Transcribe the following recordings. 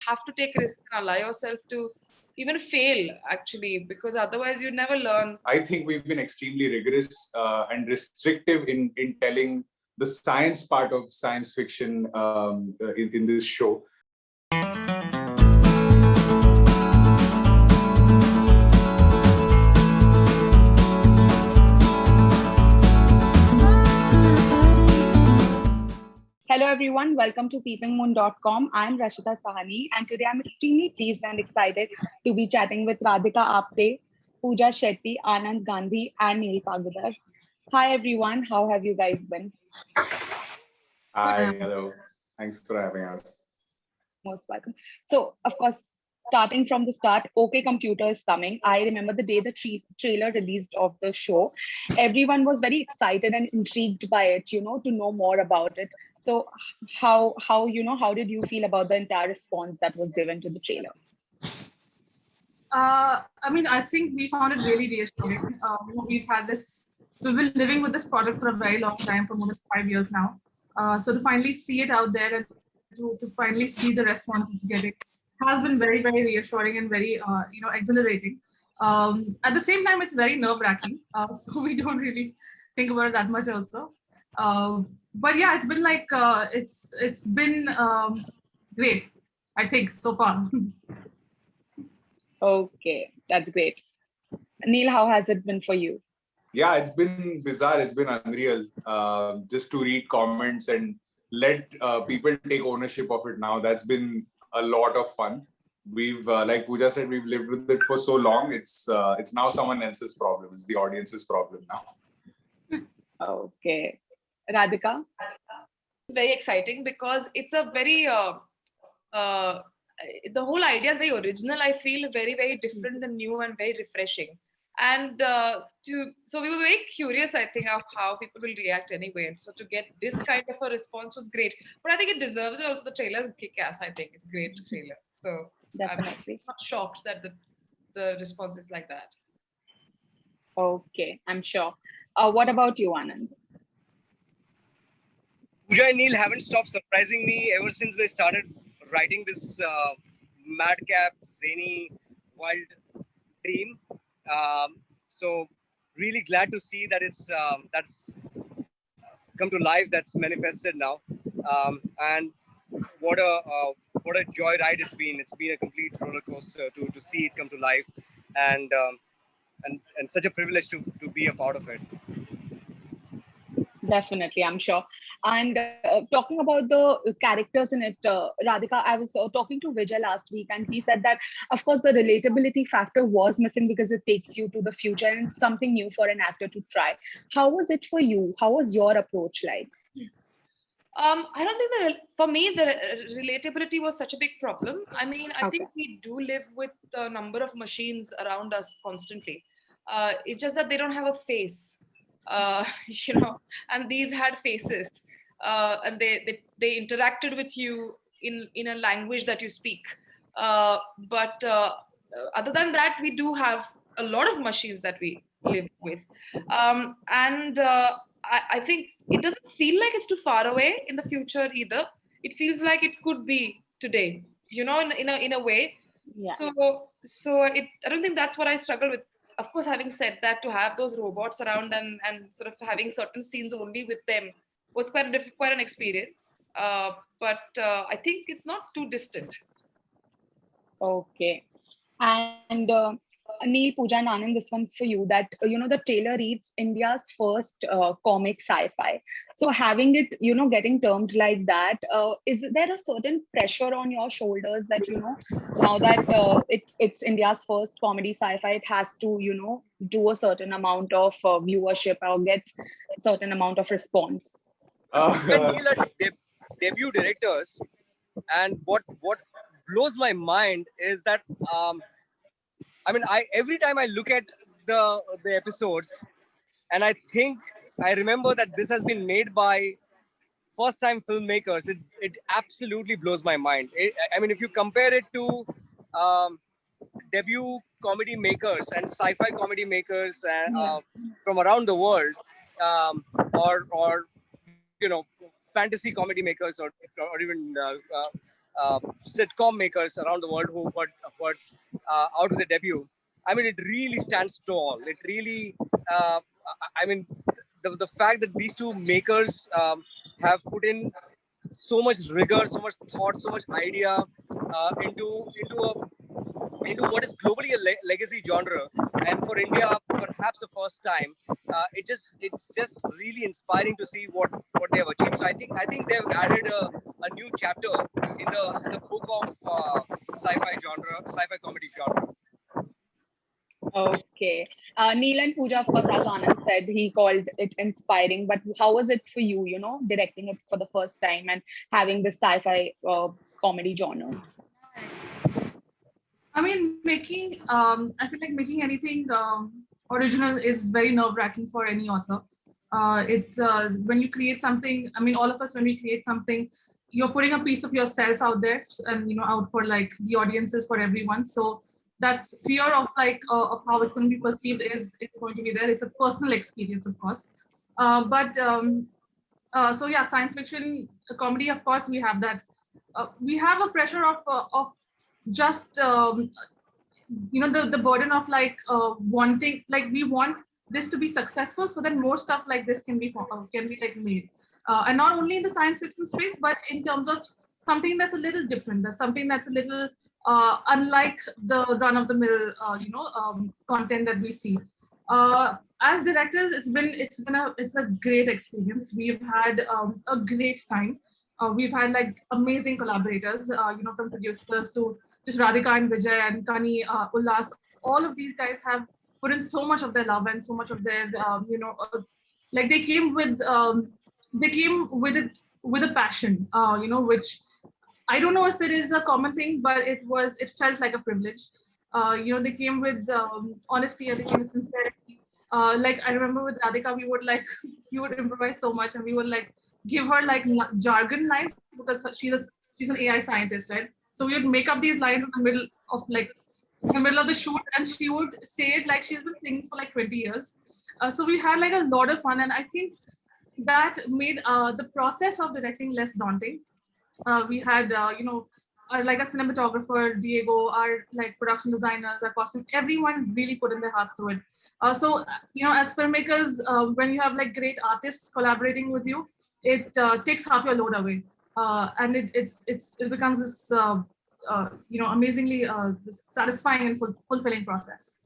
have to take risks and allow yourself to even fail, actually, because otherwise you never learn. I think we've been extremely rigorous and restrictive in telling the science part of science fiction in this show. Hello everyone, welcome to peepingmoon.com. I'm Rashida Sahani, and today I'm extremely pleased and excited to be chatting with Radhika Apte, Pooja Shetty, Anand Gandhi, and Neil Pagudar. Hi everyone, how have you guys been? Hi, hello. Thanks for having us. Most welcome. So, of course, starting from the start, OK Computer is coming. I remember the day the trailer released of the show. Everyone was very excited and intrigued by it, to know more about it. So, how did you feel about the entire response that was given to the trailer? I think we found it really reassuring. We've been living with this project for a very long time, for more than 5 years now. So to finally see it out there and to finally see the response it's getting has been very, very reassuring and very, exhilarating. At the same time, it's very nerve-wracking. So we don't really think about it that much also. But yeah, it's been it's been great, I think, so far. Okay, that's great. Neil, how has it been for you? Yeah, it's been bizarre. It's been unreal. Just to read comments and let people take ownership of it now. That's been a lot of fun. We've, like Pooja said, we've lived with it for so long. It's now someone else's problem. It's the audience's problem now. Okay, Radhika. It's very exciting because it's a very the whole idea is very original. I feel very, very different and new and very refreshing. And so we were very curious, I think, of how people will react anyway. And so to get this kind of a response was great. But I think it deserves it also. The trailer is kick-ass. I think it's a great trailer. So Definitely. I'm not shocked that the response is like that. Okay, I'm sure. What about you, Anand? Pooja and Neil haven't stopped surprising me ever since they started writing this madcap, zany, wild dream. So really glad to see that that's come to life, that's manifested now, and what a joyride it's been. It's been a complete roller coaster to see it come to life, and such a privilege to be a part of it. Definitely, I'm sure. And talking about the characters in it, Radhika, I was talking to Vijay last week, and he said that, of course, the relatability factor was missing because it takes you to the future and it's something new for an actor to try. How was it for you? How was your approach like? I don't think that for me the relatability was such a big problem. I mean, I think we do live with a number of machines around us constantly. It's just that they don't have a face, and these had faces, and they interacted with you in a language that you speak. But other than that, we do have a lot of machines that we live with, and I think it doesn't feel like it's too far away in the future either. It feels like it could be today, in a way. Yeah. So I don't think that's what I struggle with. Of course, having said that, to have those robots around and sort of having certain scenes only with them was quite an experience. But I think it's not too distant. Okay. And Neil, Pooja, and Anand, this one's for you. That the trailer reads India's first comic sci-fi. So having it, getting termed like that, is there a certain pressure on your shoulders that now that it's India's first comedy sci-fi, it has to do a certain amount of viewership or gets a certain amount of response? Neil are debut directors, and what blows my mind is that I every time I look at the episodes, and I remember that this has been made by first time filmmakers. It absolutely blows my mind. If you compare it to debut comedy makers and sci-fi comedy makers from around the world, or fantasy comedy makers, or even sitcom makers around the world who got out with a debut. I mean, it really stands tall. It really, I mean, the fact that these two makers have put in so much rigor, so much thought, so much idea into what is globally a legacy genre, and for India, perhaps the first time. It's just really inspiring to see what they have achieved. So I think they've added a new chapter in the book of sci-fi comedy genre. Okay. Neil and Pooja, of course, as Anand said, he called it inspiring. But how was it for you, directing it for the first time and having this sci-fi comedy genre? I mean, I feel like making anything original is very nerve-wracking for any author. It's when you create something, I mean, all of us, when we create something, you're putting a piece of yourself out there and, out for like the audiences, for everyone. So that fear of of how it's going to be perceived it's going to be there. It's a personal experience, of course. So yeah, science fiction comedy, of course, we have that. We have a pressure of just the burden of wanting, we want this to be successful so that more stuff like this can be like made, and not only in the science fiction space, but in terms of something that's a little different, that's something that's a little unlike the run-of-the-mill content that we see. As directors, it's a great experience. We've had a great time. We've had like amazing collaborators, from producers to just Radhika and Vijay and Kani, Ullas. All of these guys have put in so much of their love and so much of their, they came with it with a passion, which I don't know if it is a common thing, but it felt like a privilege. They came with honesty, and they came with sincerity. I remember with Radhika, he would improvise so much, and we would give her jargon lines because she's an AI scientist, right? So we would make up these lines in the middle of the shoot, and she would say it like she's been singing for 20 years. So we had a lot of fun, and I think that made the process of directing less daunting. We had our a cinematographer, Diego, our production designers, our costume, everyone really put in their hearts to it. So as filmmakers, when you have great artists collaborating with you, it takes half your load away, and it becomes this amazingly satisfying and fulfilling process.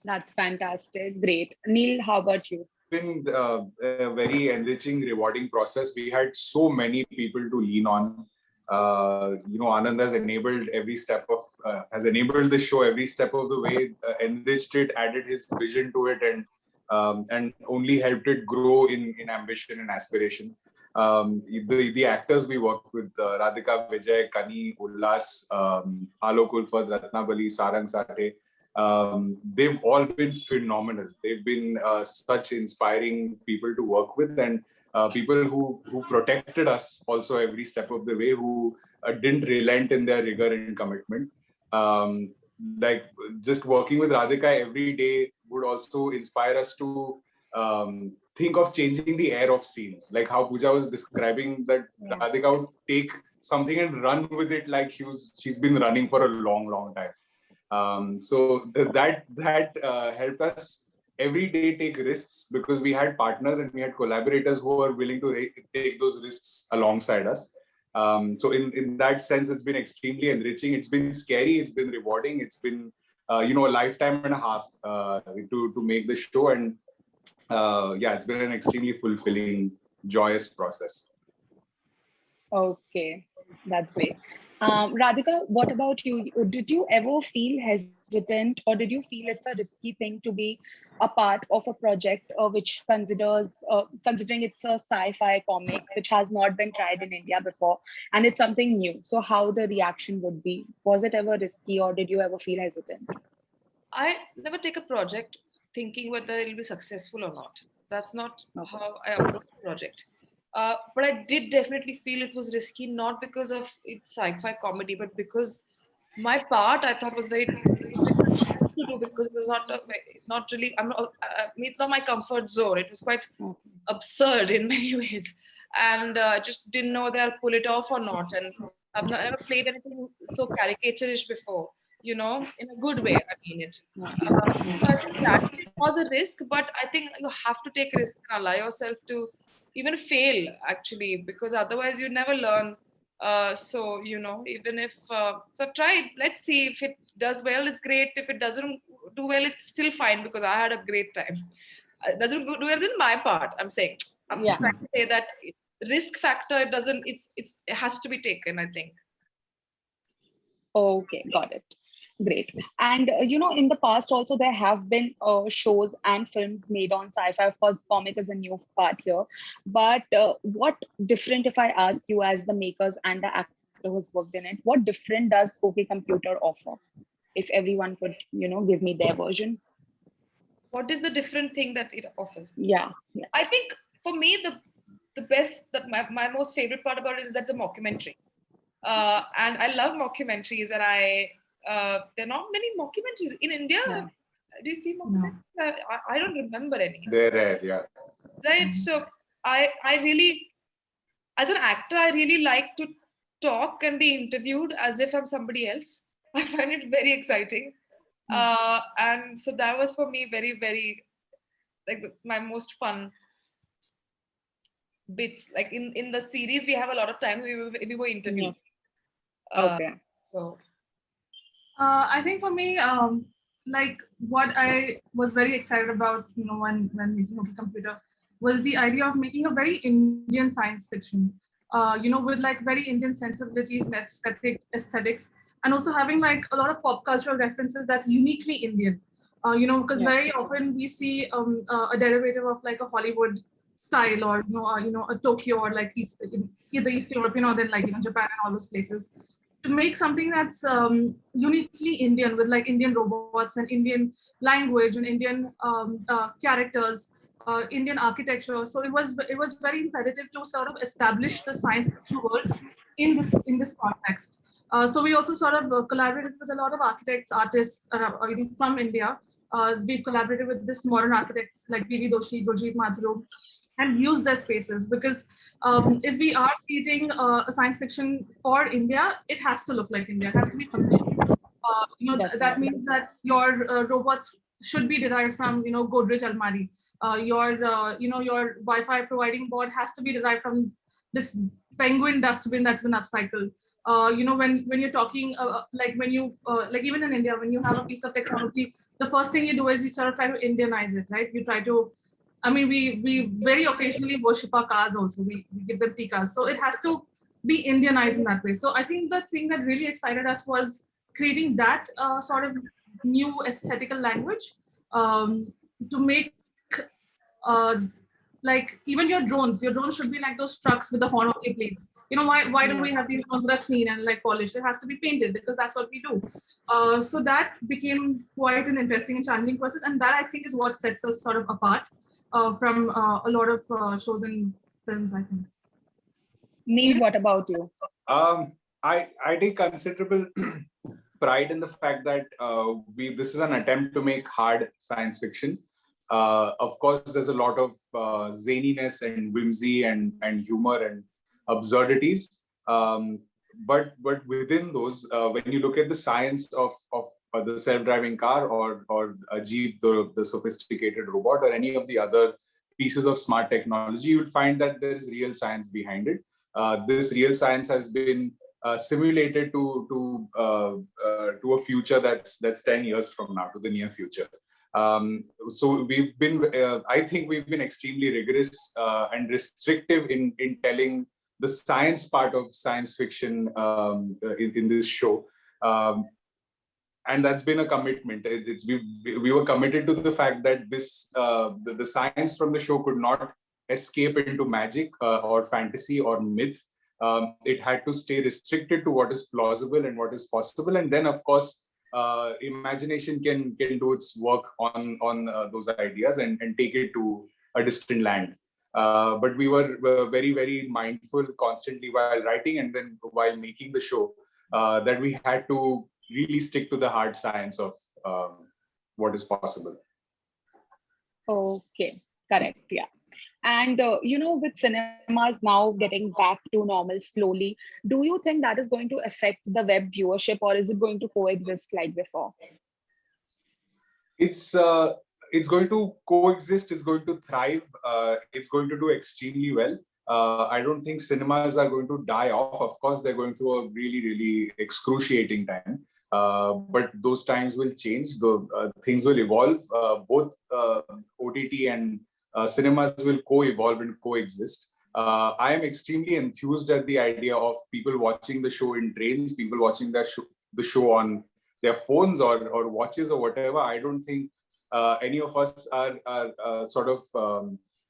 That's fantastic. Great. Neil, how about you? Been a very enriching, rewarding process. We had so many people to lean on. Anand has enabled has enabled the show every step of the way, enriched it, added his vision to it, and only helped it grow in ambition and aspiration. The actors we worked with, Radhika, Vijay, Kani, Ullas, Alok Ulfat, Ratnabali, Sarang Sate, they've all been phenomenal. They've been such inspiring people to work with, and people who protected us also every step of the way, who didn't relent in their rigor and commitment. Just working with Radhika every day would also inspire us to think of changing the air of scenes, like how Pooja was describing, that Radhika would take something and run with it like she's been running for a long time. So that helped us every day take risks, because we had partners and we had collaborators who were willing to take those risks alongside us. So in that sense, it's been extremely enriching. It's been scary. It's been rewarding. It's been a lifetime and a half to make the show, and it's been an extremely fulfilling, joyous process. Okay, that's great. Radhika, what about you? Did you ever feel hesitant, or did you feel it's a risky thing to be a part of a project which considering it's a sci-fi comic which has not been tried in India before, and it's something new? So how the reaction would be? Was it ever risky, or did you ever feel hesitant? I never take a project thinking whether it'll be successful or not. That's not how I approach a project. But I did definitely feel it was risky, not because of its sci-fi comedy, but because my part I thought was very difficult to do, because it was not really. It's not my comfort zone. It was quite absurd in many ways, and just didn't know whether I'll pull it off or not. And I've never played anything so caricaturish before, you know, in a good way. I mean it. So I think that it was a risk, but I think you have to take risk and allow yourself to even fail actually, because otherwise you never learn. So you know, even if so, I've tried. Let's see if it does well. It's great. If it doesn't do well, it's still fine because I had a great time. It doesn't do well in my part. I'm saying. I'm Yeah. trying to say that risk factor doesn't. It has to be taken. I think. Okay, got it. Great. And you know, in the past also there have been shows and films made on sci-fi. Of course, comic is a new part here. But what different, if I ask you as the makers and the actor who's worked in it, what different does OK Computer offer? If everyone could, you know, give me their version. What is the different thing that it offers? Yeah. Yeah. I think for me the best that my most favorite part about it is that's a mockumentary. And I love mockumentaries, and there are not many mockumentaries in India. Yeah. Do you see mockumentaries? I don't remember any. They're rare, yeah. Right. So I really, as an actor, I really like to talk and be interviewed as if I'm somebody else. I find it very exciting. And so that was for me very, very like my most fun bits. Like in the series, we have a lot of times we were interviewed. Okay. So I think for me, like what I was very excited about, you know, when making OK Computer, was the idea of making a very Indian science fiction, you know, with like very Indian sensibilities and aesthetics, and also having like a lot of pop cultural references that's uniquely Indian. You know, because Yeah. very often we see a derivative of like a Hollywood style, or you know, a Tokyo, or like either East European, or then like, you know, Japan and all those places. To make something that's uniquely Indian, with like Indian robots and Indian language and Indian characters, Indian architecture. So it was very imperative to sort of establish the science fiction world in this context. So we also sort of collaborated with a lot of architects, artists even from India. We've collaborated with this modern architects like P.V. Doshi, Gurjeet Majro, and use their spaces, because if we are creating a science fiction for India, it has to look like India. It has to be complete. You know, that Definitely. means that your robots should be derived from, you know, Godrej Almari. You know, your Wi-Fi providing board has to be derived from this penguin dustbin that's been upcycled. You know, when you're talking like when you like even in India, when you have a piece of technology, the first thing you do is you sort of try to Indianize it, right? You try to, I mean, we very occasionally worship our cars also. We give them tikas. So it has to be Indianized in that way. So I think the thing that really excited us was creating that sort of new aesthetical language, to make uh, like even your drones should be like those trucks with the horn only plates. You know, why do we have these drones that are clean and like polished? It has to be painted because that's what we do. So that became quite an interesting and challenging process, and that I think is what sets us sort of apart from a lot of shows and films, I think. Neil, what about you? I take considerable pride in the fact that this is an attempt to make hard science fiction. Of course, there's a lot of zaniness and whimsy and humor and absurdities. But within those, when you look at the science of the self-driving car or Jeep, the sophisticated robot, or any of the other pieces of smart technology, you'll find that there is real science behind it. This real science has been simulated to a future that's 10 years from now, to the near future. So we've been, I think we've been extremely rigorous and restrictive in telling the science part of science fiction in this show. And that's been a commitment. We were committed to the fact that this the science from the show could not escape into magic or fantasy or myth. It had to stay restricted to what is plausible and what is possible. And then, of course, imagination can do its work on those ideas and take it to a distant land. But we were very, very mindful constantly while writing and then while making the show that we had to really stick to the hard science of what is possible. Okay, correct. Yeah. And with cinemas now getting back to normal slowly, do you think that is going to affect the web viewership, or is it going to coexist like before? It's going to coexist. It's going to thrive. It's going to do extremely well. I don't think cinemas are going to die off. Of course, they're going through a really, really excruciating time. But those times will change. The things will evolve. Both OTT and cinemas will co-evolve and coexist. I am extremely enthused at the idea of people watching the show in trains, people watching the show on their phones or watches or whatever. I don't think any of us are sort of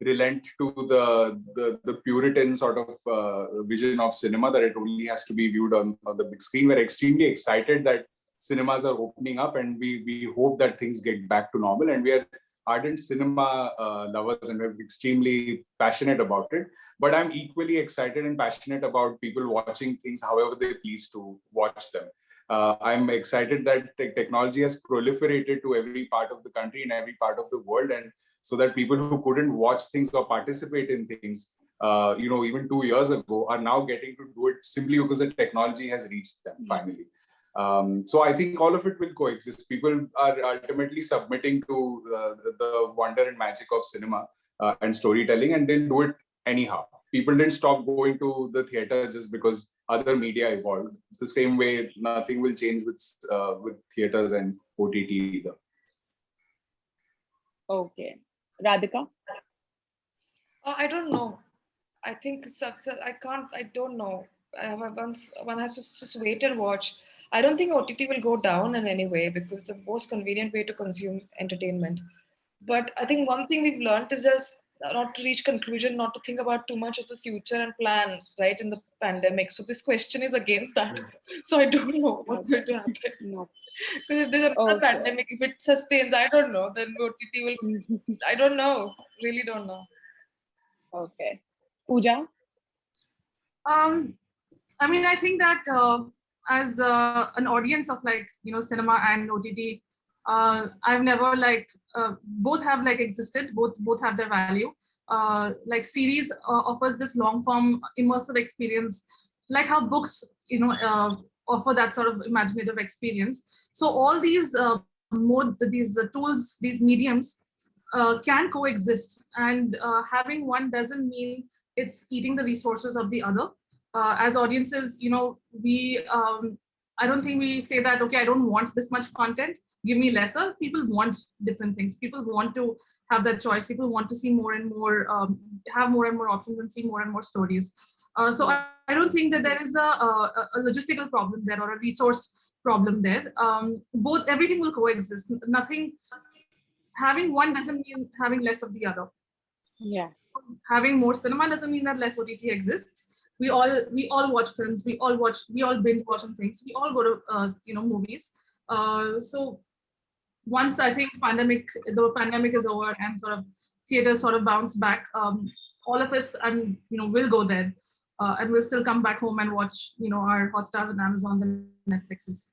relent to the Puritan sort of vision of cinema that it only has to be viewed on the big screen. We're extremely excited that cinemas are opening up, and we hope that things get back to normal. And we are ardent cinema lovers, and we're extremely passionate about it. But I'm equally excited and passionate about people watching things however they please to watch them. I'm excited that technology has proliferated to every part of the country and every part of the world, and so that people who couldn't watch things or participate in things, even 2 years ago, are now getting to do it simply because the technology has reached them finally. So I think all of it will coexist. People are ultimately submitting to the wonder and magic of cinema and storytelling, and they'll do it anyhow. People didn't stop going to the theater just because other media evolved. It's the same way nothing will change with theaters and OTT either. Okay. Radhika? I don't know. I think I don't know. Once one has to just wait and watch. I don't think OTT will go down in any way because it's the most convenient way to consume entertainment. But I think one thing we've learned is just not to reach conclusion, not to think about too much of the future and plan right in the pandemic. So this question is against that. So I don't know what's going to happen. No. Because if there's another Okay. pandemic, if it sustains, I don't know. Then OTT will. I don't know. Really don't know. Okay. Pooja? I mean, I think that as an audience of cinema and OTT, I've never both have existed. Both have their value. Series offers this long form immersive experience, like how books offer that sort of imaginative experience. So all these these tools, these mediums can coexist, and having one doesn't mean it's eating the resources of the other. As audiences, I don't think we say that, okay, I don't want this much content, give me lesser. People want different things. People want to have that choice. People want to see more and more, have more and more options and see more and more stories. So I don't think that there is a logistical problem there or a resource problem there. Everything will coexist. Having one doesn't mean having less of the other. Yeah. Having more cinema doesn't mean that less OTT exists. We all watch films. We all binge watching things. We all go to movies. So once I think the pandemic is over and sort of theaters sort of bounce back, all of us will go there, and we'll still come back home and watch our Hotstars and Amazons and Netflixes.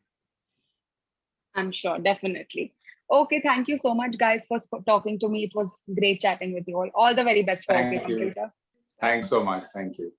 I'm sure, definitely. Okay, thank you so much, guys, for talking to me. It was great chatting with you all. All the very best for Thank you. Later. Thanks so much. Thank you.